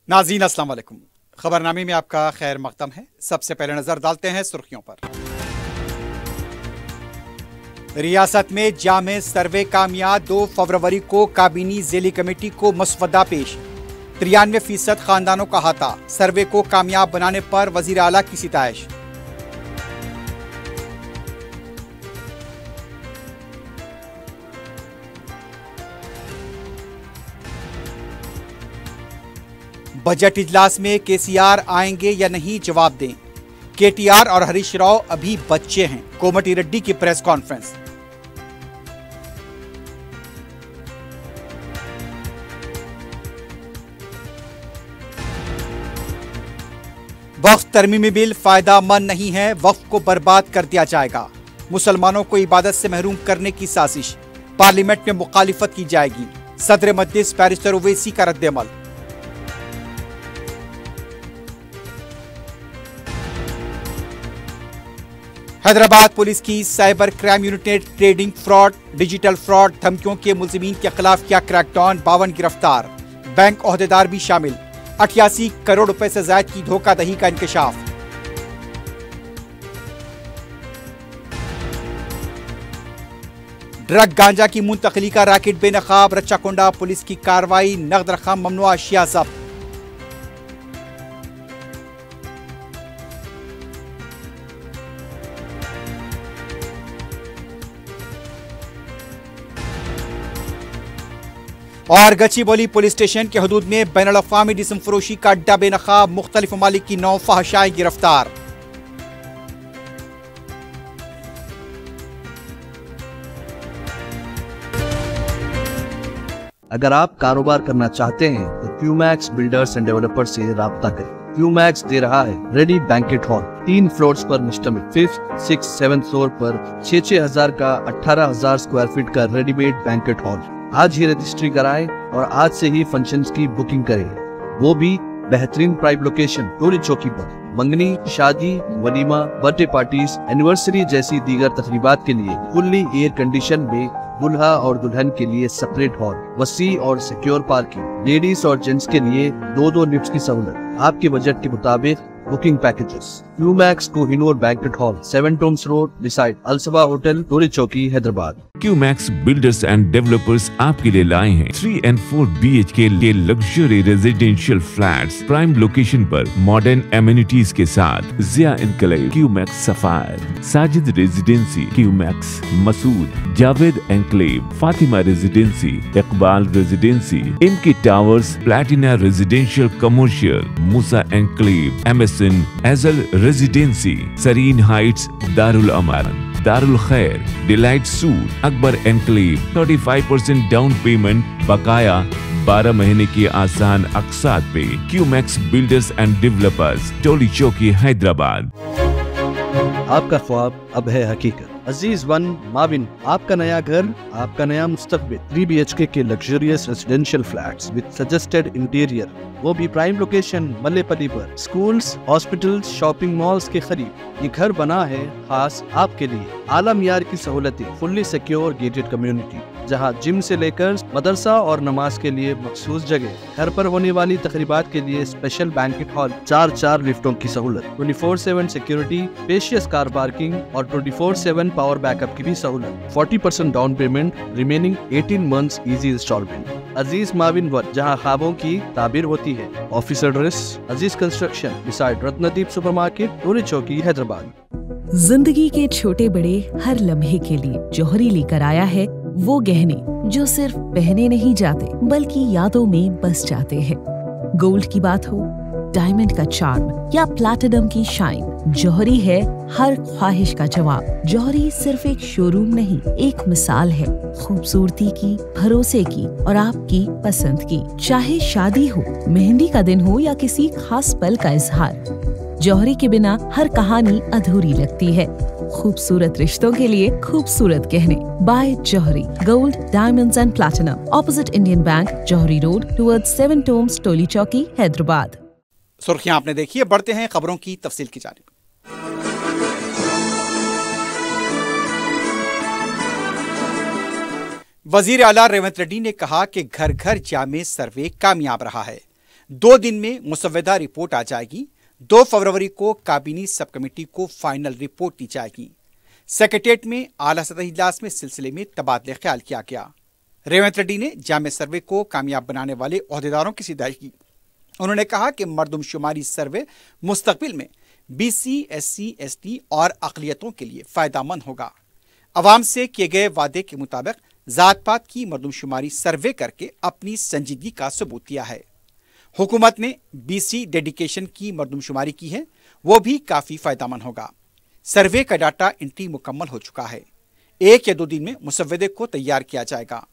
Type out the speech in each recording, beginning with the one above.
नाज़रीन अस्सलाम वालेकुम। खबरनामे में आपका खैर मकदम है। सबसे पहले नजर डालते हैं सुर्खियों पर। रियासत में जामे सर्वे का मियाद 2 फरवरी को काबीनी ज़ेली कमेटी को मसवदा पेश। 93% खानदानों का हाथा। सर्वे को कामयाब बनाने पर वजीर आला की सिताइश। बजट इजलास में केसीआर आएंगे या नहीं, जवाब दें। केटीआर और हरीश राव अभी बच्चे हैं, कोमटी रेड्डी की प्रेस कॉन्फ्रेंस। वक्फ तरमीमी बिल फायदामंद नहीं है, वक्फ को बर्बाद कर दिया जाएगा। मुसलमानों को इबादत से महरूम करने की साजिश, पार्लियामेंट में मुखालिफत की जाएगी। सदर मजलिस बैरिस्टर ओवैसी का रद्द-ए-अमल। हैदराबाद पुलिस की साइबर क्राइम यूनिट ने ट्रेडिंग फ्रॉड, डिजिटल फ्रॉड, धमकियों के मुलजिमीन के खिलाफ किया क्रैकडाउन। 52 गिरफ्तार, बैंक ओहदेदार भी शामिल। 88 करोड़ रुपए से ज्यादा की धोखाधड़ी का इंकशाफ। ड्रग गांजा की मुंतकली का रैकेट बेनकाब, रच्चाकोंडा पुलिस की कार्रवाई, नगद रकम ममनुआ अशिया जब्त। और गच्चीबौली पुलिस स्टेशन के हदूद में बैनुल-अक़वामी जिस्म फरोशी का अड्डा बेनकाब, मुख्तलिफ ममालिक की 9 फहशाएं गिरफ्तार। अगर आप कारोबार करना चाहते हैं तो क्यूमैक्स बिल्डर्स एंड डेवलपर्स से राब्ता करें। क्यूमैक्स दे रहा है रेडी बैंकेट हॉल, 3 फ्लोर्स पर मुश्तमिल। 5th, 6th, 7th फ्लोर पर 6-6 हजार का 18,000 स्क्वायर फीट का रेडीमेड बैंकेट हॉल। आज ही रजिस्ट्री कराएं और आज से ही फंक्शंस की बुकिंग करें, वो भी बेहतरीन प्राइम लोकेशन टोली चौकी पर। मंगनी, शादी, वलीमा, बर्थडे पार्टीज, एनिवर्सरी जैसी दीगर तकरीबात के लिए फुल्ली एयर कंडीशन में दुल्हा और दुल्हन के लिए सेपरेट हॉल, वसी और सिक्योर पार्किंग, लेडीज और जेंट्स के लिए 2-2 लिफ्ट की सहूलत। आपके बजट के मुताबिक booking packages. Qmax Kohinoor banquet hall, 7 tombs road, beside Alsaba hotel, Toli Chowki, Hyderabad. Qmax builders and developers आपके लिए लाए हैं 3 and 4 BHK के luxury residential flats prime location पर मॉडर्न एमिनिटीज के साथ। Zia enclave, Qmax sapphire, Sajid residency, Qmax Masood, Javed enclave, Fatima residency, Iqbal residency, इनकी towers, platina residential commercial, Moosa enclave, MSN एजल रेजिडेंसी, सरीन हाइट्स, दारुल अमान, दारुल खैर, delight suit, Akbar enclave, 35% down payment, बकाया 12 महीने की आसान अक़सात पे। क्यूमैक्स बिल्डर्स एंड डेवलपर्स, टोली चौकी, हैदराबाद। आपका ख्वाब अब है हकीकत। अजीज वन माविन, आपका नया घर, आपका नया मुस्तकबिल। 3 BHK के luxurious residential flats with suggested interior, वो भी प्राइम लोकेशन मल्लेपल्ली पर। स्कूल्स, हॉस्पिटल्स, शॉपिंग मॉल्स के करीब ये घर बना है खास आपके लिए। आला मियार की सहूलतें, फुल्ली सिक्योर गेटेड कम्युनिटी जहां जिम से लेकर मदरसा और नमाज के लिए मखसूस जगह। घर पर होने वाली तकरीबात के लिए स्पेशल बैंकेट हॉल, 4 लिफ्टों की सहूलत, 24/7 सिक्योरिटी, स्पेशियस कार पार्किंग और 24/7 पावर बैकअप की भी सहूलत। 40% down payment, remaining 18 months easy instalment. Aziz माविन वन, जहां ख्वाबों की ताबीर होती है। Office address Aziz construction beside Ratnadeep supermarket, Toli Chowki, Hyderabad. जिंदगी के छोटे बड़े हर लम्हे के लिए जौहरी लेकर आया है वो गहने जो सिर्फ पहने नहीं जाते बल्कि यादों में बस जाते हैं। गोल्ड की बात हो, डायमंड का चार्म या प्लैटिनम की शाइन, जौहरी है हर ख्वाहिश का जवाब। जौहरी सिर्फ एक शोरूम नहीं, एक मिसाल है खूबसूरती की, भरोसे की और आपकी पसंद की। चाहे शादी हो, मेहंदी का दिन हो या किसी खास पल का इजहार, जौहरी के बिना हर कहानी अधूरी लगती है। खूबसूरत रिश्तों के लिए खूबसूरत गहने by Jauhari, gold, diamonds and platinum, opposite Indian bank, Jauhari road, towards 7 tombs, Toli Chowki, Hyderabad. सुर्खियां आपने देखी है, बढ़ते हैं खबरों की तफसील की जानिब। वजीर आला रेवंत रेड्डी ने कहा कि घर घर जामे सर्वे कामयाब रहा है। 2 दिन में मुसव्वदा रिपोर्ट आ जाएगी। 2 फरवरी को काबीनी सब कमेटी को फाइनल रिपोर्ट दी जाएगी। सेक्रेटेरिएट में आला सतही इजलास में इस सिलसिले में तबादले ख्याल किया गया। रेवंत रेड्डी ने जामे सर्वे को कामयाब बनाने वाले ओहदेदारों की सिदाई की। उन्होंने कहा कि मर्दमशुमारी सर्वे मुस्तकबिल में BC, SC, ST और अक़लियतों के लिए फायदेमंद होगा। अवाम से किए गए वादे के मुताबिक जात पात की मर्दमशुमारी सर्वे करके अपनी संजीदगी का सबूत दिया है। हुकूमत ने BC डेडिकेशन की मर्दमशुमारी की है, वो भी काफ़ी फायदेमंद होगा। सर्वे का डाटा एंट्री मुकम्मल हो चुका है। 1 या 2 दिन में मुसव्वदे को तैयार किया जाएगा।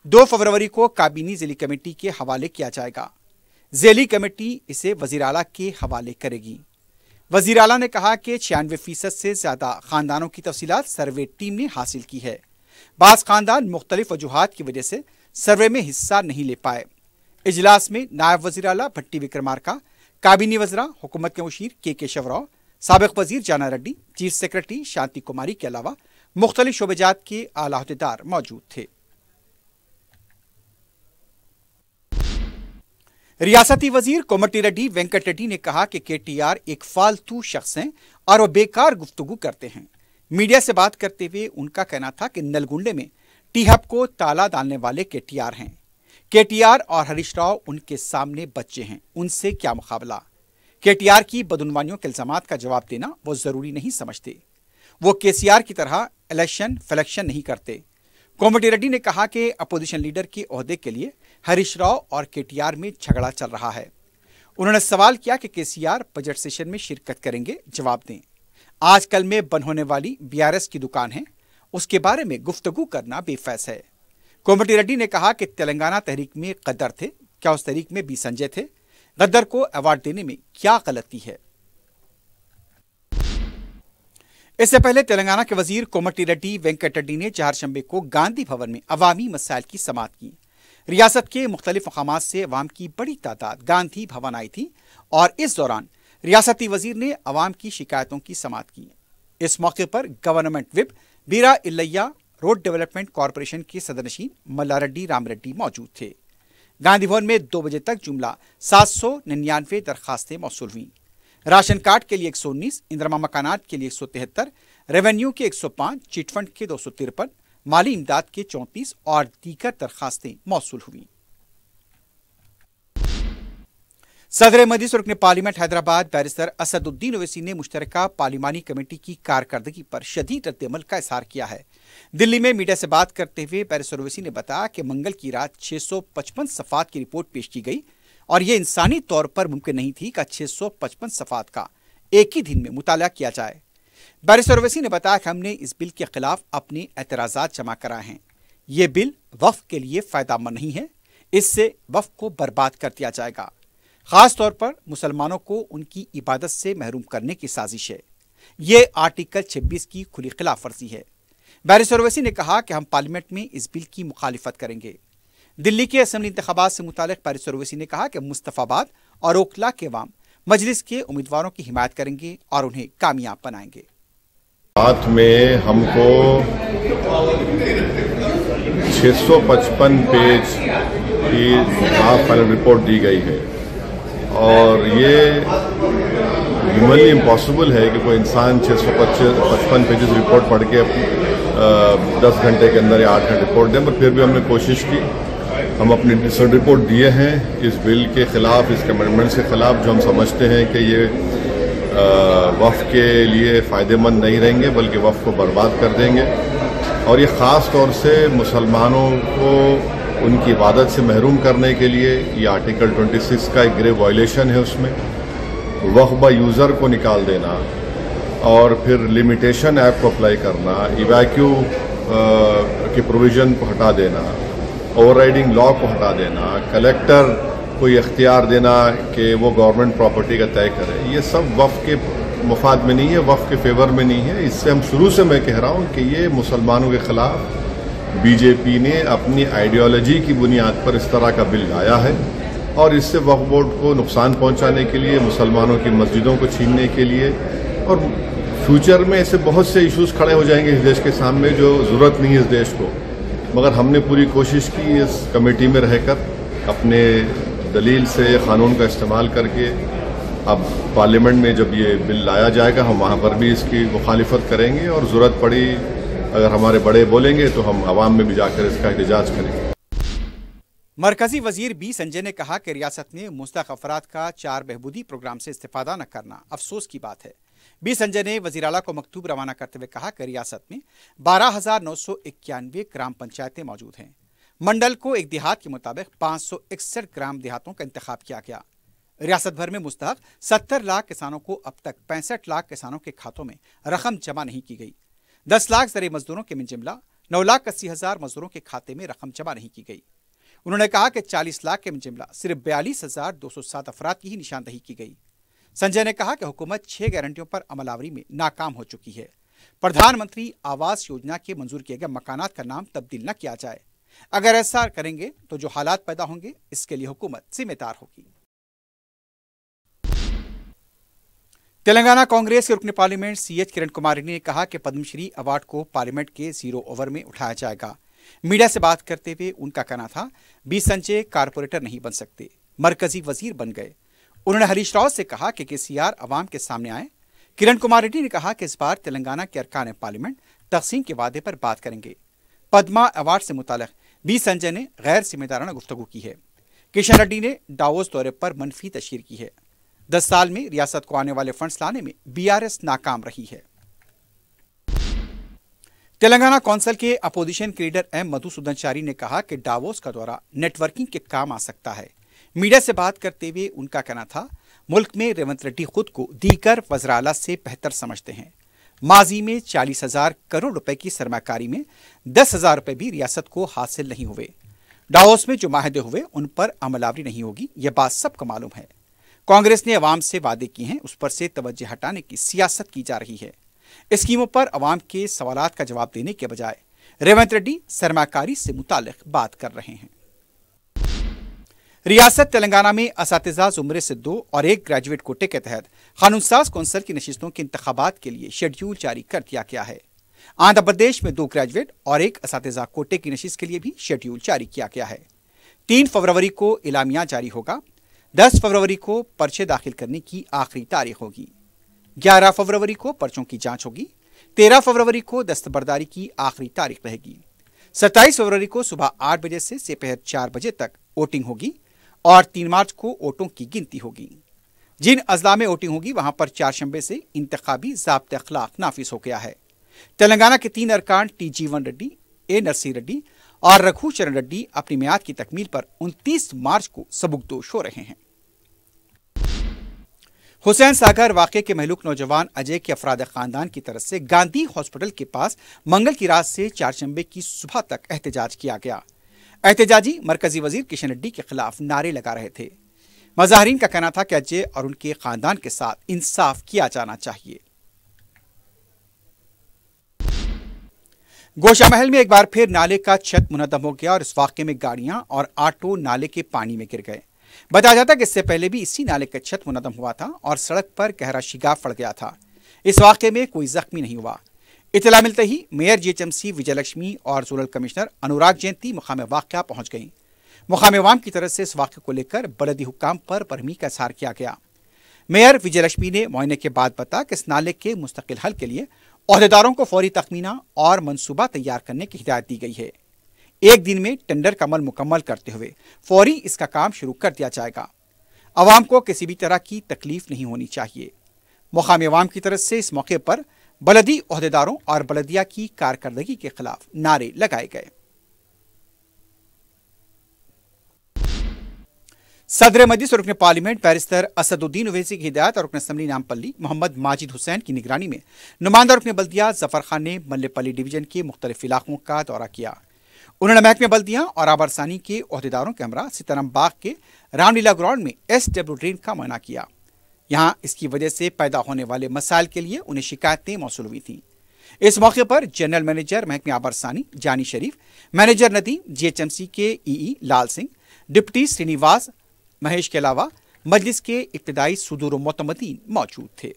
2 फरवरी को काबीनी ज़िली कमेटी के हवाले किया जाएगा। ज़िली कमेटी इसे वज़ीर आला के हवाले करेगी। वज़ीर आला ने कहा कि 96% से ज़्यादा ख़ानदानों की तफसीलात सर्वे टीम ने हासिल की है। बाज़ ख़ानदान मुख्तलिफ वजूहात की वजह से सर्वे में हिस्सा नहीं ले पाए। इजलास में नायब वज़ीर आला भट्टी विक्रमार्का, काबीनी वज़रा, हुकूमत के मुशीर के शवराव, साबिक़ वज़ीर जाना रेड्डी, चीफ सेक्रेटरी शांति कुमारी के अलावा मुख्तलिफ शोबेजात के आला अहदेदार मौजूद थे। रियासती वजीर कोमटी रेड्डी वेंकट रेड्डी ने कहा कि KTR एक फालतू शख्स हैं और वो बेकार गुफ्तगू करते हैं। मीडिया से बात करते हुए उनका कहना था कि नलगुंडे में टी-हब को ताला डालने वाले KTR हैं। KTR और हरीश राव उनके सामने बच्चे हैं, उनसे क्या मुकाबला। KTR की बदउनवानियों के इल्जामात का जवाब देना वो जरूरी नहीं समझते। वो KCR की तरह इलेक्शन फलेक्शन नहीं करते। कोमटी रेड्डी ने कहा कि अपोजिशन लीडर के ओहदे के लिए हरीश राव और KTR में झगड़ा चल रहा है। उन्होंने सवाल किया कि KCR बजट सेशन में शिरकत करेंगे, जवाब दें। आजकल में बंद होने वाली BRS की दुकान है, उसके बारे में गुफ्तगू करना बेफैस है। कोमटी रेड्डी ने कहा कि तेलंगाना तहरीक में गद्दार थे, क्या उस तहरीक में भी संजय थे? गद्दार को अवार्ड देने में क्या गलती है? इससे पहले तेलंगाना के वजीर कोमटी रेड्डी वेंकट रेड्डी ने चारशंबे को गांधी भवन में अवामी मसाइल की समाअत की। रियासत के मुख्तलिफ मकामात से अवाम की बड़ी तादाद गांधी भवन आई थी और इस दौरान रियासती वजीर ने अवाम की शिकायतों की समाअत की। इस मौके पर गवर्नमेंट विप बीरा इल्लैया, रोड डेवलपमेंट कॉरपोरेशन के सदरनशीन मल्ला रेड्डी राम रेड्डी मौजूद थे। गांधी भवन में 2 बजे तक जुमला 799 दरखास्तें मौसूल हुई। राशन कार्ड के लिए 119, इंदिरा मकानात के लिए 173, रेवेन्यू के 105, चिटफंड के 253, माली इमदाद के 34 और दीगर दरखास्तें मौसूल हुई। सदर मजलिस रुकन पार्लियामेंट हैदराबाद बैरिस्टर असदुद्दीन ओवैसी ने मुश्तरका पार्लिमानी कमेटी की कारकर्दगी पर शदीद रद्द-ए-अमल का इज़हार किया है। दिल्ली में मीडिया से बात करते हुए बैरिस्टर ओवैसी ने बताया कि मंगल की रात 655 सफ़ात की रिपोर्ट पेश की गई और यह इंसानी तौर पर मुमकिन नहीं थी कि 655 सफ़ात का एक ही दिन में मुताला किया जाए। बैरिस्टर ओवैसी ने बताया कि हमने इस बिल के खिलाफ अपने एतराज़ात जमा कराए हैं। ये बिल वक्फ के लिए फ़ायदेमंद नहीं है, इससे वक्फ को बर्बाद कर दिया जाएगा। खास तौर पर मुसलमानों को उनकी इबादत से महरूम करने की साजिश है। ये आर्टिकल 26 की खुली खिलाफ वर्जी है। बैरिस्टर ओवैसी ने कहा कि हम पार्लियामेंट में इस बिल की मुखालिफत करेंगे। दिल्ली के असेंबली इंतखाबात से मुतालिक बैरिस्टर ओवैसी ने कहा कि मुस्तफाबाद और ओखला के अवाम मजलिस के उम्मीदवारों की हिमायत करेंगे और उन्हें कामयाब बनाएंगे। साथ में हमको 655 पेज की फाइनल रिपोर्ट दी गई है और ये ह्यूमनली इम्पॉसिबल है कि कोई इंसान 655 पेजेस रिपोर्ट पढ़ के 10 घंटे के अंदर या 8 घंटे रिपोर्ट दें, पर फिर भी हमने कोशिश की। हम अपनी डिसर्ट रिपोर्ट दिए हैं इस बिल के खिलाफ, इसके अमेंडमेंट्स के खिलाफ, जो हम समझते हैं कि ये वफ़ के लिए फ़ायदेमंद नहीं रहेंगे बल्कि वफ़ को बर्बाद कर देंगे। और ये ख़ास तौर से मुसलमानों को उनकी इबादत से महरूम करने के लिए ये आर्टिकल 26 का एक ग्रेव वायलेशन है। उसमें वक्फ बाय यूज़र को निकाल देना और फिर लिमिटेशन एक्ट को अप्लाई करना, इवैक्यू के प्रोविज़न को हटा देना, ओवरराइडिंग लॉ को हटा देना, कलेक्टर को ये इख्तियार देना कि वो गवर्नमेंट प्रॉपर्टी का तय करे, ये सब वक्फ के मुफाद में नहीं है, वक्फ के फेवर में नहीं है। इससे हम शुरू से मैं कह रहा हूँ कि ये मुसलमानों के ख़िलाफ़ बीजेपी ने अपनी आइडियोलॉजी की बुनियाद पर इस तरह का बिल लाया है और इससे वक्फ बोर्ड को नुकसान पहुँचाने के लिए, मुसलमानों की मस्जिदों को छीनने के लिए, और फ्यूचर में ऐसे बहुत से इश्यूज़ खड़े हो जाएंगे इस देश के सामने जो ज़रूरत नहीं है इस देश को। मगर हमने पूरी कोशिश की इस कमेटी में रहकर अपने दलील से कानून का इस्तेमाल करके अब पार्लियामेंट में जब ये बिल लाया जाएगा हम वहाँ पर भी इसकी मुखालिफत करेंगे और ज़रूरत पड़ी अगर हमारे बड़े बोलेंगे तो हम आवाम में भी जाकर इसका एहतजाज करेंगे। मरकजी वजीर बी संजय ने कहा कि रियासत में मुस्तहक अफराद का 4 बहबूदी प्रोग्राम से इस्तेफादा न करना अफसोस की बात है। बी संजय ने वजीर आला को मकतूब रवाना करते हुए कहा कि रियासत में 12,991 ग्राम पंचायतें मौजूद हैं। मंडल को एक देहात के मुताबिक 561 ग्राम देहातों का इंतखाब किया गया। रियासत भर में मुस्तहक 70 लाख किसानों को अब तक 65 लाख किसानों के खातों में रकम जमा नहीं की गई। 10 लाख ज़राई मजदूरों के मिनजिमला 9,80,000 मजदूरों के खाते में रकम जमा नहीं की गई। उन्होंने कहा कि 40 लाख के मिनजिमला सिर्फ 42,207 अफराद की ही निशानदही की गई। संजय ने कहा कि हुकूमत 6 गारंटियों पर अमलावरी में नाकाम हो चुकी है। प्रधानमंत्री आवास योजना के मंजूर किए गए मकानात का नाम तब्दील न किया जाए। अगर ऐसा करेंगे तो जो हालात पैदा होंगे इसके लिए हुकूमत जिम्मेदार होगी। तेलंगाना कांग्रेस के रुकन पार्लियामेंट CH किरण कुमार रेड्डी ने कहा कि पद्मश्री अवार्ड को पार्लियामेंट के 0 ओवर में उठाया जाएगा। मीडिया से बात करते हुए उनका कहना था, बी संजय कारपोरेटर नहीं बन सकते, मरकजी वजीर बन गए। उन्होंने हरीश राव से कहा कि KCR अवाम के सामने आए। किरण कुमार रेड्डी ने कहा कि इस बार तेलंगाना के अरकान पार्लियामेंट तकसीम के वादे पर बात करेंगे। पद्मा अवार्ड से मुताल्लिक बी संजय ने गैर जिम्मेदाराना गुफ्तगू की है। किशन रेड्डी ने डावोस दौरे पर मनफी तशहीर की है। 10 साल में रियासत को आने वाले फंड्स लाने में BRS नाकाम रही है। तेलंगाना कौंसिल के अपोजिशन के लीडर M मधुसूदनाचारी ने कहा कि डावोस का दौरा नेटवर्किंग के काम आ सकता है। मीडिया से बात करते हुए उनका कहना था, मुल्क में रेवंत रेड्डी खुद को दीगर वज़ीर आला से बेहतर समझते हैं। माजी में 40,000 करोड़ रुपए की सरमाकारी में 10,000 रुपए भी रियासत को हासिल नहीं हुए। डावोस में जो माहदे हुए उन पर अमलावरी नहीं होगी, यह बात सबको मालूम है। कांग्रेस ने अवाम से वादे किए हैं, उस पर से तवज्जो हटाने की सियासत की जा रही है। स्कीमों पर अवाम के सवालात का जवाब देने के बजाय रेवंत रेड्डी सरमाकारी से मुताल्लिक बात कर रहे हैं। रियासत तेलंगाना में असातिज़ा ज़ुमरे से 2 और 1 ग्रेजुएट कोटे के तहत कानूनसाज कौंसिल की नशिस्तों के इंतखाबात के लिए शेड्यूल जारी कर दिया गया है। आंध्र प्रदेश में 2 ग्रेजुएट और 1 असातिज़ा कोटे की नशिस्त के लिए भी शेड्यूल जारी किया गया है। 3 फरवरी को इलामिया जारी होगा। 10 फरवरी को पर्चे दाखिल करने की आखिरी तारीख होगी। 11 फरवरी को पर्चों की जांच होगी। 13 फरवरी को दस्तबरदारी की आखिरी तारीख रहेगी। 27 फरवरी को सुबह 8 बजे से दोपहर 4 बजे तक वोटिंग होगी और 3 मार्च को वोटों की गिनती होगी। जिन अजला में वोटिंग होगी वहां पर 4 शंबे से इंतखाबी ज़ाब्ते अखलाक नाफिज हो गया है। तेलंगाना के 3 अरकान T.G.1 रेड्डी, A. नरसी रेड्डी और रघुचरण रेड्डी अपनी मियाद की तकमील पर 29 मार्च को सबुकदोश हो रहे हैं। हुसैन सागर वाक़े के महलूक नौजवान अजय के अफराद खानदान की तरफ से गांधी हॉस्पिटल के पास मंगल की रात से 4 शंबे की सुबह तक एहतजाज किया गया। एहतजाजी मरकजी वजीर किशन रेड्डी के खिलाफ नारे लगा रहे थे। मज़ाहरीन का कहना था कि अजय और उनके खानदान के साथ इंसाफ किया जाना चाहिए। गोशा महल में एक बार फिर नाले का छत मुनहदम हो गया और इस वाक़े में गाड़ियां और ऑटो नाले के पानी में गिर गए। बताया जाता है कि इससे पहले भी इसी नाले का छत मुनहदम हुआ था और सड़क पर गहरा शिगाफ पड़ गया था। इस वाक़े में कोई जख्मी नहीं हुआ। इतला मिलते ही मेयर GHMC विजयलक्ष्मी और जोनल कमिश्नर अनुराग जयंती मुकाम वाक़या पहुंच गईं। मुकाम अवाम की तरफ से इस वाक़े को लेकर बलदी हुक्काम पर बरहमी का इज़हार किया गया। मेयर विजयलक्ष्मी ने मुआयने के बाद बताया कि इस नाले के मुस्तकिल हल के लिए ओहदेदारों को फौरी तखमीना और मनसूबा तैयार करने की हिदायत दी गई है। 1 दिन में टेंडर का अमल मुकम्मल करते हुए फौरी इसका काम शुरू कर दिया जाएगा। अवाम को किसी भी तरह की तकलीफ नहीं होनी चाहिए। मुकामी अवाम की तरफ से इस मौके पर बलदी ओहदेदारों और बलदिया की कारकर्दगी के खिलाफ नारे लगाए गए। सदर मजलिस और रुकन पार्लियामेंट बैरिस्टर असदुद्दीन ओवैसी की हिदायत और रुकन असम्बली नामपल्ली मोहम्मद माजिद हुसैन की निगरानी में नुमाइंदा रुकन बल्दिया जफर खान ने मल्लेपल्ली डिवीजन के मुख्तलिफ इलाकों का दौरा किया। उन्होंने महकमे बल्दिया और आबरसानी के ओहदेदारों के हमरा सीताराम बाग के रामलीला ग्राउंड में SW ड्रेन का मुआयना किया। यहाँ इसकी वजह से पैदा होने वाले मसाइल के लिए उन्हें शिकायतें मौसूल हुई थीं। इस मौके पर जनरल मैनेजर महकमे आबरसानी जानी शरीफ, मैनेजर नदीम, GHMC के EE लाल सिंह, डिप्टी श्रीनिवास महेश के अलावा मजलिस के इब्तिदाई सुदूर मोतमदीन मौजूद थे।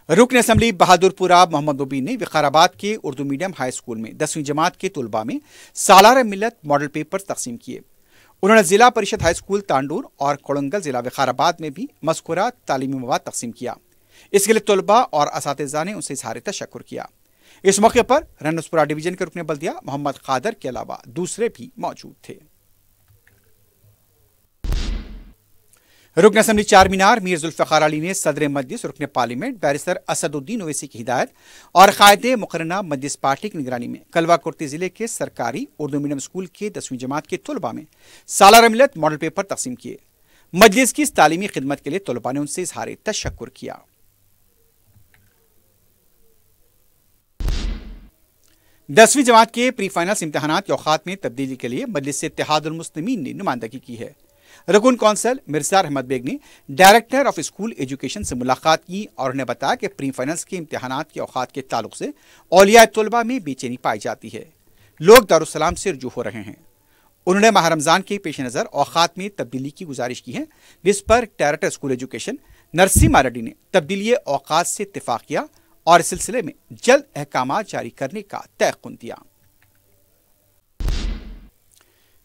रुकन असम्बली बहादुरपुरा मोहम्मद मुबीन ने विकाराबाद के उर्दू मीडियम हाई स्कूल में 10वीं जमात के तलबा में सालार मिलत मॉडल पेपर तकसीम किए। उन्होंने जिला परिषद हाई स्कूल तांडूर और कोड़ंगल जिला विकाराबाद में भी मज़कूरा तालीमी मवाद तकसीम किया। इसके लिए तलबा और असातिज़ा ने उनसे इज़हार तशक्कुर किया। इस मौके पर रनसपुरा डिवीजन के रुकन बल्दिया मोहम्मद कादर के अलावा दूसरे भी मौजूद थे। रुकन असम्बली चार मीनार मीर जुल्फ़िकार अली ने सदर मजलिस रुकन पार्लियामेंट बैरिस्टर असदुद्दीन ओवैसी की हिदायत और कायदे मुकर्रना मजलिस पार्टी की निगरानी में कलवा कुर्ती जिले के सरकारी उर्दू मीडियम स्कूल के 10वीं जमात के तलबा में सालार मिलत मॉडल पेपर तकसीम किए। मजलिस की इस तालीमी खिदमत के लिए तलबा ने उनसे इज़हार तशक्कुर किया। 10वीं जमात के प्री फाइनल्स इम्तहानात के औकात में तब्दीली के लिए मजलिस इत्तेहादुल मुस्लिमीन ने नुमाइंदगी की है। रकुन कौंसल मिर्जा अहमद बेग ने डायरेक्टर ऑफ स्कूल एजुकेशन से मुलाकात की और उन्हें बताया कि प्री फाइनल्स के इम्तहानात के औकात के ताल्लुक से औलिया तलबा में बेचैनी पाई जाती है। लोग दारुस्सलाम से रुजू हो रहे हैं। उन्होंने माह रमजान के पेश नज़र औकात में तब्दीली की गुजारिश की है, जिस पर director school education Narasimha Reddy ने तब्दीली औकात से इत्तेफाक किया और इस सिलसिले में जल्द अहकाम जारी करने का तयक़ुन दिया।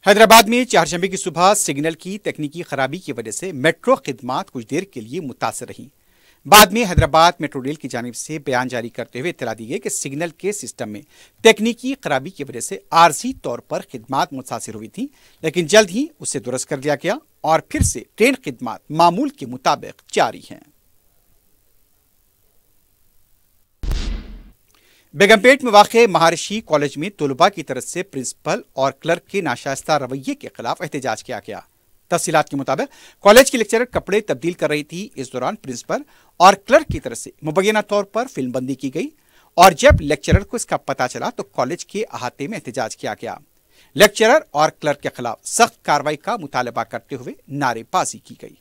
हैदराबाद में चारशंबे की सुबह सिग्नल की तकनीकी खराबी की वजह से मेट्रो खिदमात कुछ देर के लिए मुतासर रही। बाद में हैदराबाद मेट्रो रेल की जानिब से बयान जारी करते हुए इत्तला दी गई कि सिग्नल के सिस्टम में तकनीकी खराबी की वजह से आर्जी तौर पर खिदमात मुतासर हुई थी, लेकिन जल्द ही उसे दुरुस्त कर दिया गया और फिर से ट्रेन खिदमात मामूल के मुताबिक जारी हैं। बेगमपेट में वाक़े महर्षि कॉलेज में तलबा की तरफ से प्रिंसिपल और क्लर्क के नाशाइस्ता रवैये के खिलाफ एहतजाज किया गया। तफसीलात के मुताबिक कॉलेज की लेक्चरर कपड़े तब्दील कर रही थी। इस दौरान प्रिंसिपल और क्लर्क की तरफ से मुबैना तौर पर फिल्मबंदी की गई और जब लेक्चरर को इसका पता चला तो कॉलेज के अहाते में एहतजाज किया गया। लेक्चरर और क्लर्क के खिलाफ सख्त कार्रवाई का मुतालबा करते हुए नारेबाजी की गई।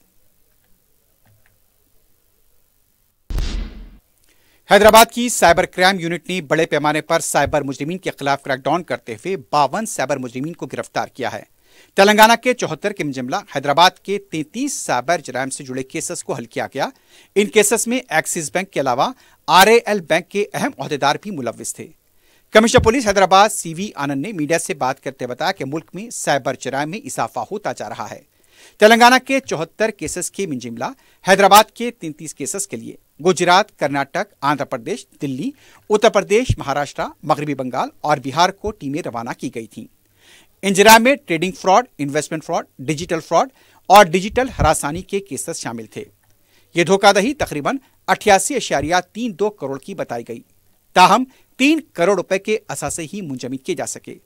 हैदराबाद की साइबर क्राइम यूनिट ने बड़े पैमाने पर साइबर मुजरिमीन के खिलाफ क्रैकडाउन करते हुए 52 साइबर मुजरिमीन को गिरफ्तार किया है। तेलंगाना के 74 के मुजमला हैदराबाद के 33 साइबर जराइम से जुड़े केसेस को हल किया गया। इन केसेस में एक्सिस बैंक के अलावा RAL बैंक के अहम ओहदेदार भी मुलव्विस थे। कमिश्नर पुलिस हैदराबाद CV आनंद ने मीडिया से बात करते बताया कि मुल्क में साइबर जराइम में इजाफा होता जा रहा है। तेलंगाना के 74 केसेस के मुजमला हैदराबाद के 33 केसेस के लिए गुजरात, कर्नाटक, आंध्र प्रदेश, दिल्ली, उत्तर प्रदेश, महाराष्ट्र, मगरबी बंगाल और बिहार को टीमें रवाना की गई थीं। इन जराइम में trading fraud, investment fraud, digital fraud और डिजिटल हरासानी के केसेस शामिल थे। ये धोखाधड़ी तकरीबन 88.32 करोड़ की बताई गई, ताहम 3 करोड़ रुपए के असासे ही मुंजमद किए जा सके।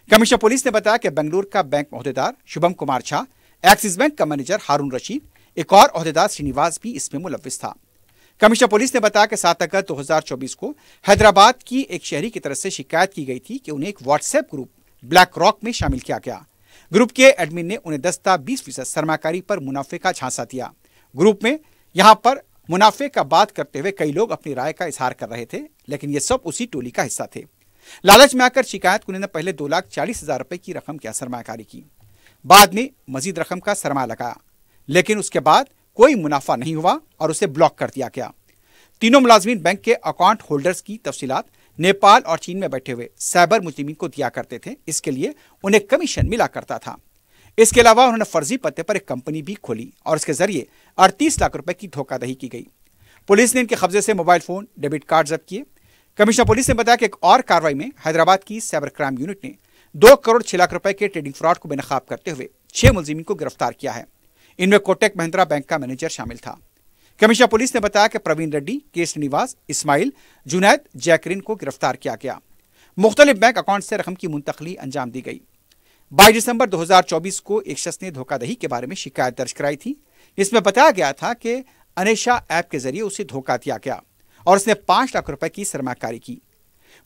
कमिश्नर पुलिस ने बताया कि बेंगलुरु का बैंक ओहदेदार शुभम कुमार झा, एक्सिस बैंक का मैनेजर हारून रशीद, एक और ओहदेदार श्रीनिवास भी इसमें मुलव्विस था। कमिश्नर पुलिस ने बताया कि 7 अगस्त 2024 को हैदराबाद की एक शहरी की तरफ से शिकायत की गई थी कि उन्हें एक व्हाट्सएप ग्रुप ब्लैक रॉक में शामिल किया गया। ग्रुप के एडमिन ने उन्हें 10-20% सरमाकारी पर मुनाफे का झांसा दिया। ग्रुप में यहां पर मुनाफे का बात करते हुए कई लोग अपनी राय का इजहार कर रहे थे, लेकिन ये सब उसी टोली का हिस्सा थे। लालच में आकर शिकायत कुन ने पहले 2,40,000 रुपए की रकम की सरमाकारी की, बाद में मजीद रकम का सरमाया लगाया, लेकिन उसके बाद कोई मुनाफा नहीं हुआ और उसे ब्लॉक कर दिया गया। तीनों मुलाजमीन बैंक के अकाउंट होल्डर्स की तफसीलात नेपाल और चीन में बैठे हुए साइबर मुजरिमीन को दिया करते थे। इसके लिए उन्हें कमीशन मिला करता था। इसके अलावा उन्होंने फर्जी पते पर एक कंपनी भी खोली और इसके जरिए 38 लाख रुपए की धोखाधड़ी की गई। पुलिस ने इनके कब्जे से मोबाइल फोन, डेबिट कार्ड जब्त किए। कमिश्नर पुलिस ने बताया कि एक और कार्रवाई में हैदराबाद की साइबर क्राइम यूनिट ने 2 करोड़ 6 लाख रुपए के ट्रेडिंग फ्रॉड को बेनकाब करते हुए 6 मुलजिमीन को गिरफ्तार किया है। इनमें कोटक महिंद्रा बैंक का मैनेजर शामिल था। कमिश्नर पुलिस ने बताया कि प्रवीण रेड्डी, के श्रीनिवास, इस्माइल, जुनैद, जैकरिन को गिरफ्तार किया गया। मुख्तलिफ बैंक अकाउंट से रकम की मुंतकली अंजाम दी गई। 22 दिसंबर 2024 को एक शख्स ने धोखाधड़ी के बारे में शिकायत दर्ज कराई थी, जिसमें बताया गया था कि अनेशा ऐप के जरिए उसे धोखा दिया गया और उसने 5 लाख रुपए की सरमाकारी की।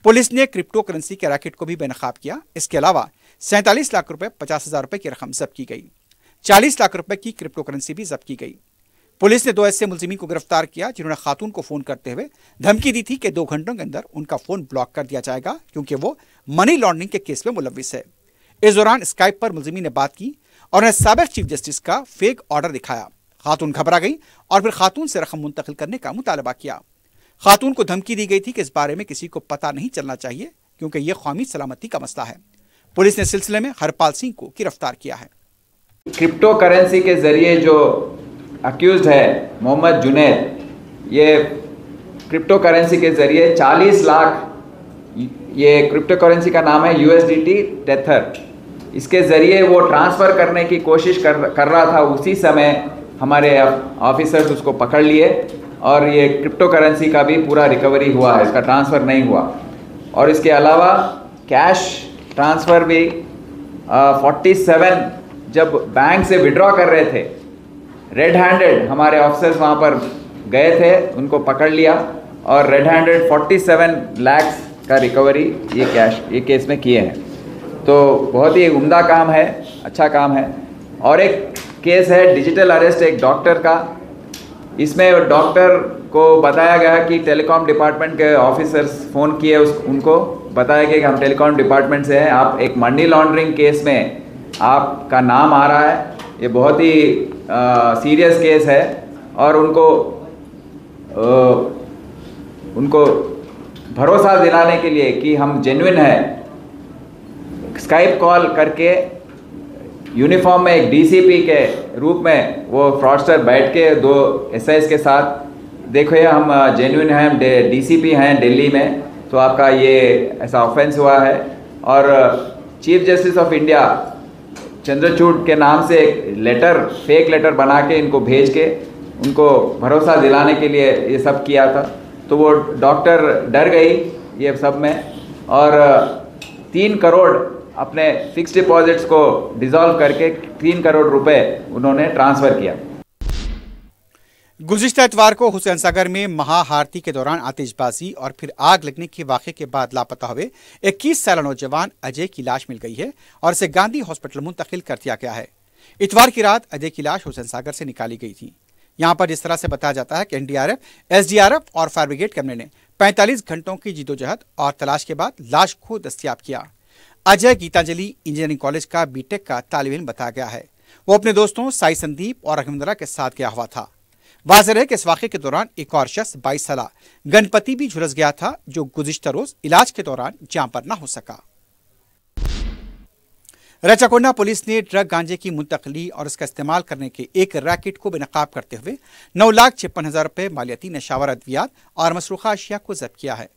पुलिस ने क्रिप्टो करेंसी के रैकेट को भी बेनकाब किया। इसके अलावा 47 लाख रुपए 50,000 रुपए की रकम जब्त की गई। 40 लाख रुपए की क्रिप्टो करेंसी भी जब्त की गई। पुलिस ने 2 ऐसे मुलजिमीन को गिरफ्तार किया जिन्होंने खातून को फोन करते हुए धमकी दी थी कि 2 घंटों के अंदर उनका फोन ब्लॉक कर दिया जाएगा, क्योंकि वो मनी लॉन्ड्रिंग के केस में मुलव्विस है। इस दौरान स्काइप पर मुलजिमीन ने बात की और उन्हें साबिक चीफ जस्टिस का फेक ऑर्डर दिखाया। खातून घबरा गई और फिर खातून से रकम मुंतकिल करने का मुतालबा किया। खातून को धमकी दी गई थी कि इस बारे में किसी को पता नहीं चलना चाहिए क्योंकि यह कौमी सलामती का मसला है। पुलिस ने सिलसिले में हरपाल सिंह को गिरफ्तार किया है। क्रिप्टो करेंसी के जरिए जो अक्यूज्ड है मोहम्मद जुनैद, ये क्रिप्टो करेंसी के जरिए 40 लाख, ये क्रिप्टो करेंसी का नाम है USDT टेथर, इसके ज़रिए वो ट्रांसफ़र करने की कोशिश कर रहा था। उसी समय हमारे ऑफिसर्स उसको पकड़ लिए और ये क्रिप्टो करेंसी का भी पूरा रिकवरी हुआ है, इसका ट्रांसफ़र नहीं हुआ। और इसके अलावा कैश ट्रांसफ़र भी 47 जब बैंक से विड्रॉ कर रहे थे, रेड हैंडेड हमारे ऑफिसर्स वहाँ पर गए थे, उनको पकड़ लिया और रेड हैंडेड 47 लाख का रिकवरी ये केस में किए हैं। तो बहुत ही उम्दा काम है, अच्छा काम है। और एक केस है डिजिटल अरेस्ट एक डॉक्टर का। इसमें डॉक्टर को बताया गया कि टेलीकॉम डिपार्टमेंट के ऑफिसर्स फ़ोन किए, उनको बताया गया कि हम टेलीकॉम डिपार्टमेंट से हैं, आप एक मनी लॉन्ड्रिंग केस में आपका नाम आ रहा है, ये बहुत ही सीरियस केस है। और उनको भरोसा दिलाने के लिए कि हम जेन्युइन हैं, स्काइप कॉल करके यूनिफॉर्म में एक DCP के रूप में वो फ्रॉडस्टर बैठ के 2 SIs के साथ, देखो ये हम जेन्युइन हैं, हम DCP हैं दिल्ली में, तो आपका ये ऐसा ऑफेंस हुआ है। और chief justice of India Chandrachud के नाम से एक लेटर, फेक लेटर बना के इनको भेज के उनको भरोसा दिलाने के लिए ये सब किया था। तो वो डॉक्टर डर गई ये सब में और 3 करोड़ अपने फिक्स डिपॉजिट्स को डिसॉल्व करके 3 करोड़ रुपए उन्होंने ट्रांसफर किया। गुज़िश्ता इतवार को हुसैन सागर में महाआरती के दौरान आतिशबाजी और फिर आग लगने के वाक़े के बाद लापता हुए 21 साला नौजवान अजय की लाश मिल गई है और इसे गांधी हॉस्पिटल मुंतकिल कर दिया गया है। इतवार की रात अजय की लाश हुसैन सागर से निकाली गई थी। यहाँ पर जिस तरह से बताया जाता है कि NDRF, SDRF और फायर ब्रिगेड कैमरे ने 45 घंटों की जिदोजहद और तलाश के बाद लाश को दस्तयाब किया। अजय गीतांजलि इंजीनियरिंग कॉलेज का B.Tech का तालिब इल्म बताया गया है। वो अपने दोस्तों साई संदीप और अहमदुल्ला के साथ गया हुआ था। वाज़ेह है कि इस वाक़े के दौरान एक और शख्स 22 साला गणपति भी झुलस गया था, जो गुज़िश्ता रोज इलाज के दौरान जान पर न हो सका। रचाकोंडा पुलिस ने ड्रग गांजे की मुंतकली और इसका इस्तेमाल करने के एक रैकेट को बेनकाब करते हुए 9,56,000 रुपये मालियाती नशावर अद्वियात और मसरूखा अशिया को जब्त किया है।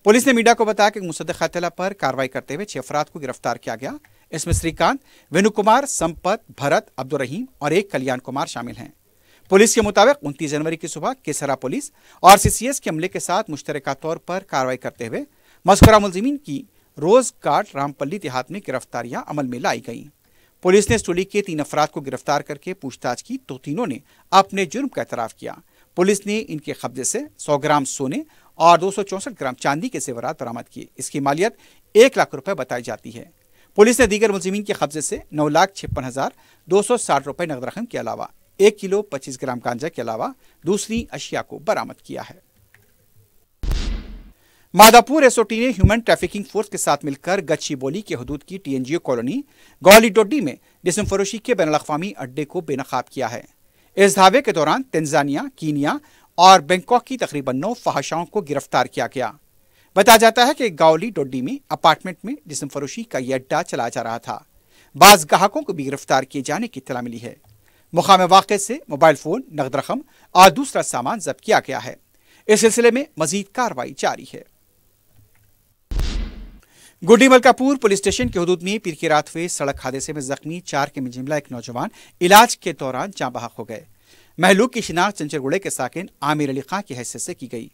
पुलिस ने मीडिया को बताया कि मुसद्दक़ इत्तला पर कार्रवाई करते हुए 6 अफराद को गिरफ्तार किया गया। इसमें श्रीकांत, वेणु कुमार, संपत, भरत, अब्दुल रहीम और एक कल्याण कुमार शामिल हैं। पुलिस के मुताबिक 29 जनवरी की सुबह केसरा पुलिस और CCS के अमले के साथ मुश्तरका तौर पर कार्रवाई करते हुए मज़कूरा मुलजिमीन की रोज गार्ड रामपल्ली देहात में गिरफ्तारियां अमल में लाई गईं। पुलिस ने टोली के 3 अफराद को गिरफ्तार करके पूछताछ की तो तीनों ने अपने जुर्म का एतराफ़ किया। पुलिस ने इनके कब्जे से 100 ग्राम सोने और 264 ग्राम चांदी के जेवरात बरामद किए। इसकी मालियत 1 लाख रुपए बताई जाती है। पुलिस ने दीगर मुलजिमीन के कब्जे से 9,56,260 रुपए नकद रकम के अलावा 1 किलो 25 ग्राम गांजा के अलावा दूसरी अशिया को बरामद किया है। मादापुर SOT ने ह्यूमन ट्रैफिकिंग फोर्स के साथ मिलकर गच्चीबोली के हदूद की TNGO कॉलोनी गौली डोडी में जिस्म फरोशी के बैनुल-अक़वामी अड्डे को बेनकाब किया है। इस धावे के दौरान तंजानिया, कीनिया और बैंकॉक की तकरीबन 9 फहाशाओं को गिरफ्तार किया गया। बताया जाता है कि गौली डोडी में अपार्टमेंट में जिस्म फरोशी का यह अड्डा चलाया जा रहा था। बाज़ ग्राहकों को भी गिरफ्तार किए जाने की इत्तला मिली है। मुकाम वाक़े से मोबाइल फोन, नकद रकम और दूसरा सामान जब्त किया गया है। इस सिलसिले में मजीद कार्रवाई जारी है। गुड्डी मलकापुर पुलिस स्टेशन के हदूद में पीर की रात हुए सड़क हादसे में जख्मी 4 के मिजिमला एक नौजवान इलाज के दौरान जाँ बहक हो गए। महलूक की शिनाख्त चंचरगुड़े के साकिन आमिर अली खां की हैसियत से की गई।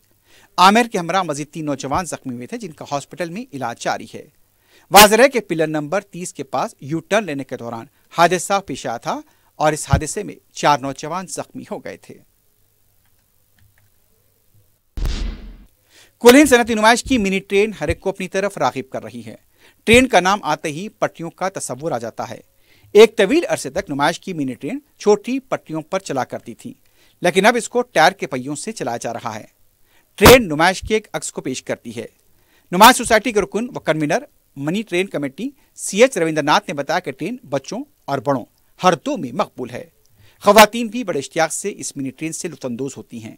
आमिर के हमरा मजीद 3 नौजवान जख्मी हुए थे, जिनका हॉस्पिटल में इलाज जारी है। वाज़ेह है कि पिलर नंबर 30 के पास यू टर्न लेने के दौरान हादसा पेश आया था और इस हादसे में 4 नौजवान जख्मी हो गए थे। कुल हिंद सनअती नुमाइश की मिनी ट्रेन हर एक को अपनी तरफ राग़िब कर रही है। ट्रेन का नाम आते ही पटरियों का तस्वुर आ जाता है। एक तवील अरसे तक नुमाइश की मिनी ट्रेन छोटी पटरियों पर चला करती थी, लेकिन अब इसको टायर के पहियों से चलाया जा रहा है। ट्रेन नुमाइश के एक अक्स को पेश करती है। नुमाइश सोसाइटी के रुकन व convener money train committee CH Rabindranath ने बताया कि ट्रेन बच्चों और बड़ों हर दो में मकबूल है। ख़वातीन भी बड़े इश्तियाक से इस मिनी ट्रेन से लुत्फ़अंदोज़ होती हैं।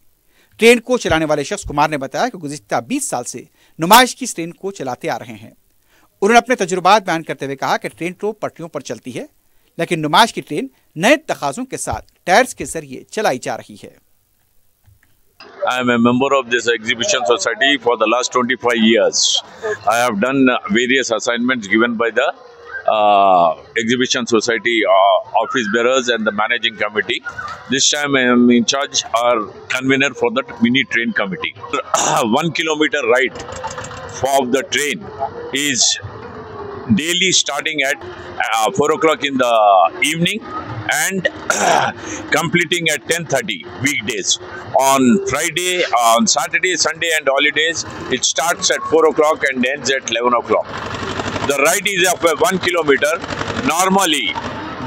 ट्रेन को चलाने वाले शख्स कुमार ने बताया कि गुज़िश्ता 20 साल से नुमाइश की इस ट्रेन को चलाते आ रहे हैं। उन्होंने अपने तजुर्बात बयान करते हुए कहा कि ट्रेन तो पटरियों पर चलती है, लेकिन नुमाइश की ट्रेन नए तकाज़ों के साथ टायर्स के जरिए चलाई जा रही है। I am a member of this exhibition society for the last 25 years. I have done various assignments given by the exhibition society office bearers and the managing committee. This time I am in charge or convener for the mini train committee. 1 kilometer ride for the train is daily starting at 4 o'clock in the evening and completing at 10:30 weekdays. On Friday, on Saturday, Sunday and holidays, it starts at 4 o'clock and ends at 11 o'clock. The ride is of 1 kilometer. Normally,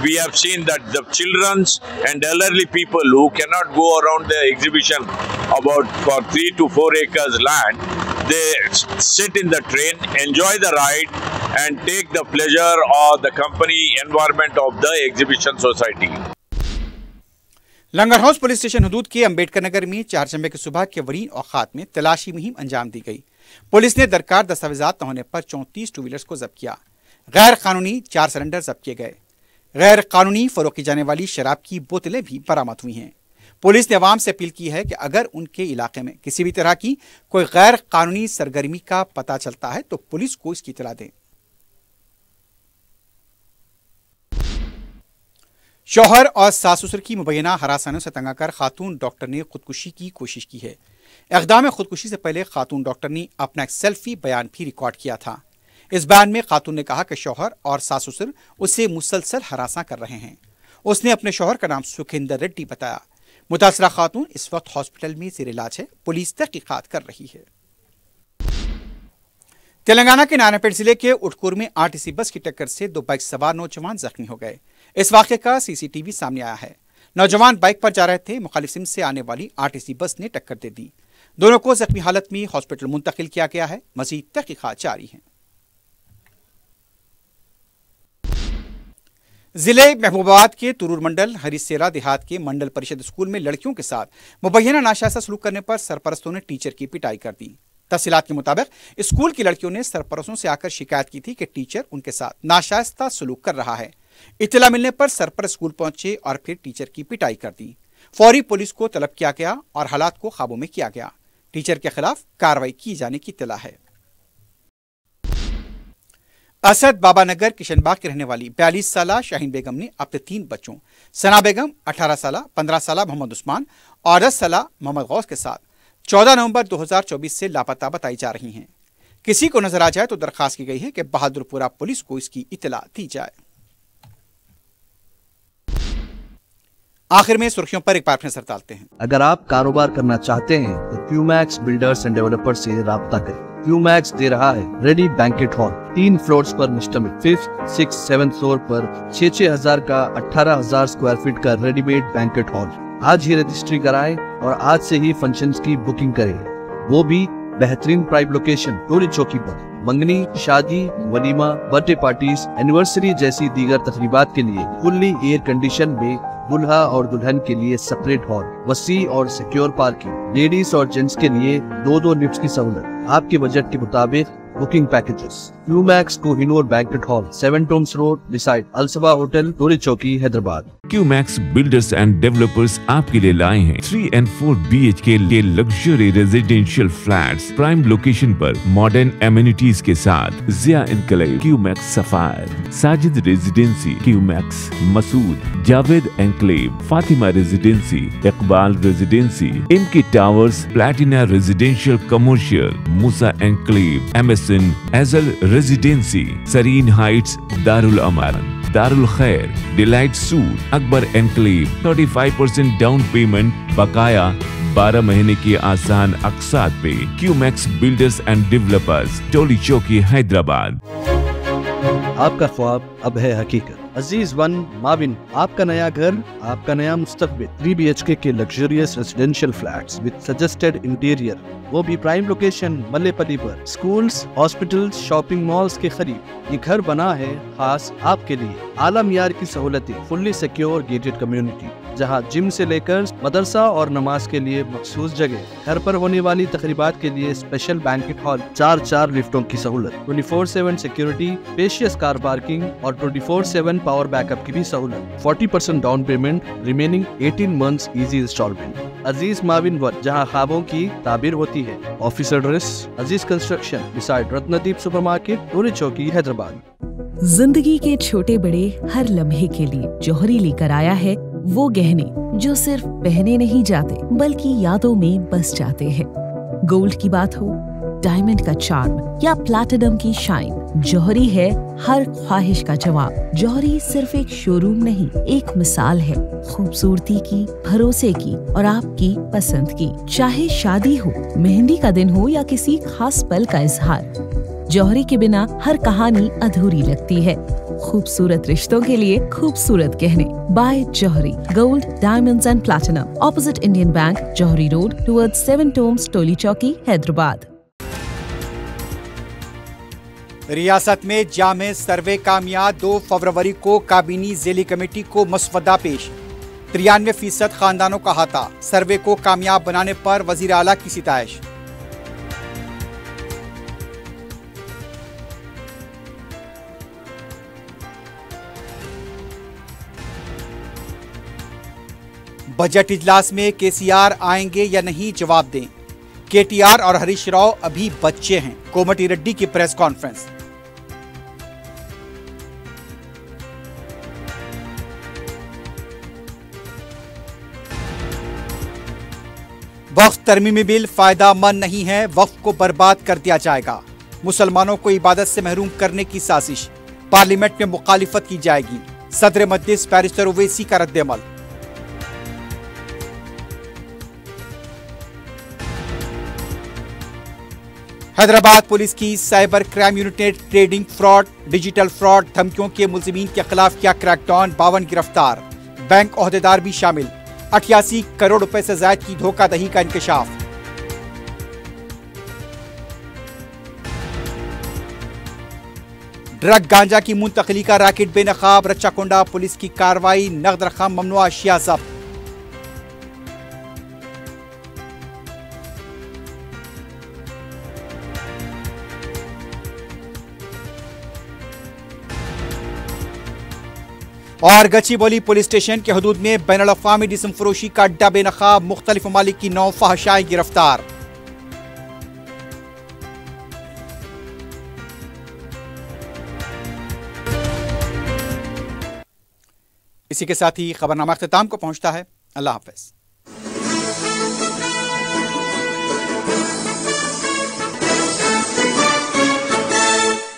we have seen that the children and elderly people who cannot go around the exhibition about for 3 to 4 acres land, they sit in the train, enjoy the ride and take the pleasure of the company environment of the exhibition society. Langar house police station हदूद के अंबेडकर नगर में चारशंबे की सुबह के वरीन औकात में तलाशी मुहिम अंजाम दी गई। पुलिस ने दरकार दस्तावेजात न होने पर 34 टू व्हीलर्स को जब्त किया। गैर कानूनी 4 सिलेंडर जब्त किए गए। गैर कानूनी फरोख्त की जाने वाली शराब की बोतलें भी बरामद हुई हैं। पुलिस ने अवाम से अपील की है कि अगर उनके इलाके में किसी भी तरह की कोई गैर कानूनी सरगर्मी का पता चलता है तो पुलिस को इसकी इत्तला दें। शौहर और सास ससुर की मुबैना हरासानों से तंग आकर खातून डॉक्टर ने खुदकुशी की कोशिश की है। इक़दाम खुदकुशी से पहले खातून डॉक्टर ने अपना एक सेल्फी बयान भी रिकॉर्ड किया था। इस बयान में खातून ने कहा कि शौहर और सास ससुर उसे मुसलसल हरासा कर रहे हैं। उसने अपने शौहर का नाम सुखिंदर रेड्डी बताया। मुतासरा खातून इस वक्त हॉस्पिटल में ज़ेर इलाज है। पुलिस तहकीकात कर रही है। तेलंगाना के नारायणपेट जिले के उटकुर में आरटीसी बस की टक्कर से 2 बाइक सवार नौजवान जख्मी हो गए। इस वाक़े का सीसीटीवी सामने आया है। नौजवान बाइक पर जा रहे थे। मुखालिफ सिम से आने वाली आरटीसी बस ने टक्कर दे दी। दोनों को जख्मी हालत में हॉस्पिटल मुंतकिल किया गया है। मज़ीद तहकीकात जारी हैं। जिले महबूबाबाद के तुरूर मंडल हरिसेरा देहात के मंडल परिषद स्कूल में लड़कियों के साथ मुबैना नाशाइस्ता सलूक करने पर सरपरस्तों ने टीचर की पिटाई कर दी। तफसीलात के मुताबिक स्कूल की लड़कियों ने सरपरस्तों से आकर शिकायत की थी कि टीचर उनके साथ नाशाइस्ता सलूक कर रहा है। इत्तला मिलने पर सरपरस्त स्कूल पहुंचे और फिर टीचर की पिटाई कर दी। फौरी पुलिस को तलब किया गया और हालात को काबू में किया गया। टीचर के खिलाफ कार्रवाई की जाने की इत्तला है। असद बाबा नगर किशनबाग की रहने वाली 42 साला शाहीन बेगम ने अपने 3 बच्चों सना बेगम 18 साला, 15 साला मोहम्मद उस्मान और 10 साला मोहम्मद गौस के साथ 14 नवंबर 2024 से लापता बताई जा रही हैं। किसी को नजर आ जाए तो दरखास्त की गई है कि बहादुरपुरा पुलिस को इसकी इत्तला दी जाए। आखिर में सुर्खियों पर एक बार फिर नजर डालते हैं। अगर आप कारोबार करना चाहते हैं तो क्यूमैक्स बिल्डर्स एंड डेवलपर्स से राब्ता करें। क्यूमैक्स दे रहा है रेडी बैंकेट हॉल 3 फ्लोर्स पर मुश्तमिल 5th, 6th, 7th फ्लोर पर 6,000 का 18,000 स्क्वायर फीट का रेडीमेड बैंकेट हॉल। आज ही रजिस्ट्री कराएं और आज से ही फंक्शंस की बुकिंग करें, वो भी बेहतरीन प्राइम लोकेशन टोली चौकी पर। मंगनी, शादी, वलीमा, बर्थडे पार्टीज, एनिवर्सरी जैसी दीगर तकरीबात के लिए फुल्ली एयर कंडीशन में दुल्हा और दुल्हन के लिए सेपरेट हॉल, वसी और सिक्योर पार्किंग, लेडीज और जेंट्स के लिए 2-2 लिफ्ट की सहूलत। आपके बजट के मुताबिक booking packages. Qmax Kohinoor banquet hall, 7 tombs road, beside Alsaba hotel, Toli Chowki, Hyderabad. Qmax builders and developers आपके लिए लाए हैं 3 and 4 BHK के luxury residential flats prime location पर मॉडर्न एमिनिटीज के साथ। Zia enclave, Qmax sapphire, Sajid residency, Qmax Masood, Javed enclave, Fatima residency, Iqbal residency, इनके towers, platina residential commercial, Moosa enclave, MSN एजल रेजिडेंसी, सरीन हाइट्स, दारुल अमान, दारुल खैर, delight suit, Akbar enclave, 35% down payment, बकाया 12 महीने की आसान अक़सात पे। क्यूमैक्स बिल्डर्स एंड डेवलपर्स, टोली चौकी, हैदराबाद। आपका ख्वाब अब है हकीकत। अजीज वन माविन, आपका नया घर, आपका नया मुस्तकबिल। 3 BHK के luxurious residential flats with suggested interior, वो भी प्राइम लोकेशन मल्लेपल्ली पर। स्कूल्स, हॉस्पिटल्स, शॉपिंग मॉल्स के करीब ये घर बना है खास आपके लिए। आला मियार की सहूलतें, फुल्ली सिक्योर गेटेड कम्युनिटी जहां जिम से लेकर मदरसा और नमाज के लिए मखसूस जगह, घर पर होने वाली तकरीबात के लिए स्पेशल बैंकेट हॉल, 4 लिफ्टों की सहूलत, 24/7 सिक्योरिटी, स्पेशियस कार पार्किंग और 24/7 पावर बैकअप की भी सहूलत। 40% down payment, remaining 18 months easy instalment. Aziz माविन वन, जहां ख्वाबों की ताबीर होती है। Office address Aziz construction beside Ratnadeep supermarket, Toli Chowki, Hyderabad. जिंदगी के छोटे बड़े हर लम्हे के लिए जौहरी लेकर आया है वो गहने जो सिर्फ पहने नहीं जाते बल्कि यादों में बस जाते हैं। गोल्ड की बात हो, डायमंड का चार्म या प्लैटिनम की शाइन, जौहरी है हर ख्वाहिश का जवाब। जौहरी सिर्फ एक शोरूम नहीं, एक मिसाल है खूबसूरती की, भरोसे की और आपकी पसंद की। चाहे शादी हो, मेहंदी का दिन हो या किसी खास पल का इजहार, जौहरी के बिना हर कहानी अधूरी लगती है। खूबसूरत रिश्तों के लिए खूबसूरत गहने by Jauhari. Gold, diamonds and platinum, opposite Indian bank, Jauhari road, towards 7 tombs, Toli Chowki, Hyderabad. रियासत में जामे सर्वे कामयाब, 2 फरवरी को काबीनी ज़ेली कमेटी को मसवदा पेश। 93% खानदानों का हाथा, सर्वे को कामयाब बनाने पर वजीर आला की सिताइश। बजट इजलास में केसीआर आएंगे या नहीं, जवाब दें। केटीआर और हरीश राव अभी बच्चे हैं, कोमटी रेड्डी की प्रेस कॉन्फ्रेंस। वक्फ तरमीमी बिल फायदा मंद नहीं है, वक्फ को बर्बाद कर दिया जाएगा। मुसलमानों को इबादत से महरूम करने की साजिश, पार्लियामेंट में मुखालिफत की जाएगी। सदर मजलिस बैरिस्टर ओवैसी का रद्द-ए-अमल। हैदराबाद पुलिस की साइबर क्राइम यूनिट ने ट्रेडिंग फ्रॉड, डिजिटल फ्रॉड, धमकियों के मुलजिमीन के खिलाफ किया क्रैकडाउन, 52 गिरफ्तार, बैंक ओहदेदार भी शामिल। 88 करोड़ रुपए से ज्यादा की धोखाधड़ी का इंकशाफ। ड्रग गांजा की मुंतकिली का रैकेट बेनकाब, रच्चाकोंडा पुलिस की कार्रवाई, नगद रकम, ममनुआ अशिया जब्त। और गच्चीबौली पुलिस स्टेशन के हदूद में बैनुल अक़वामी जिस्म फरोशी का अड्डा बेनकाब, मुख्तलिफ ममालिक की 9 फहशाएं गिरफ्तार। इसी के साथ ही खबरनामा अख्तिताम को पहुंचता है। अल्लाह हाफ़िज़।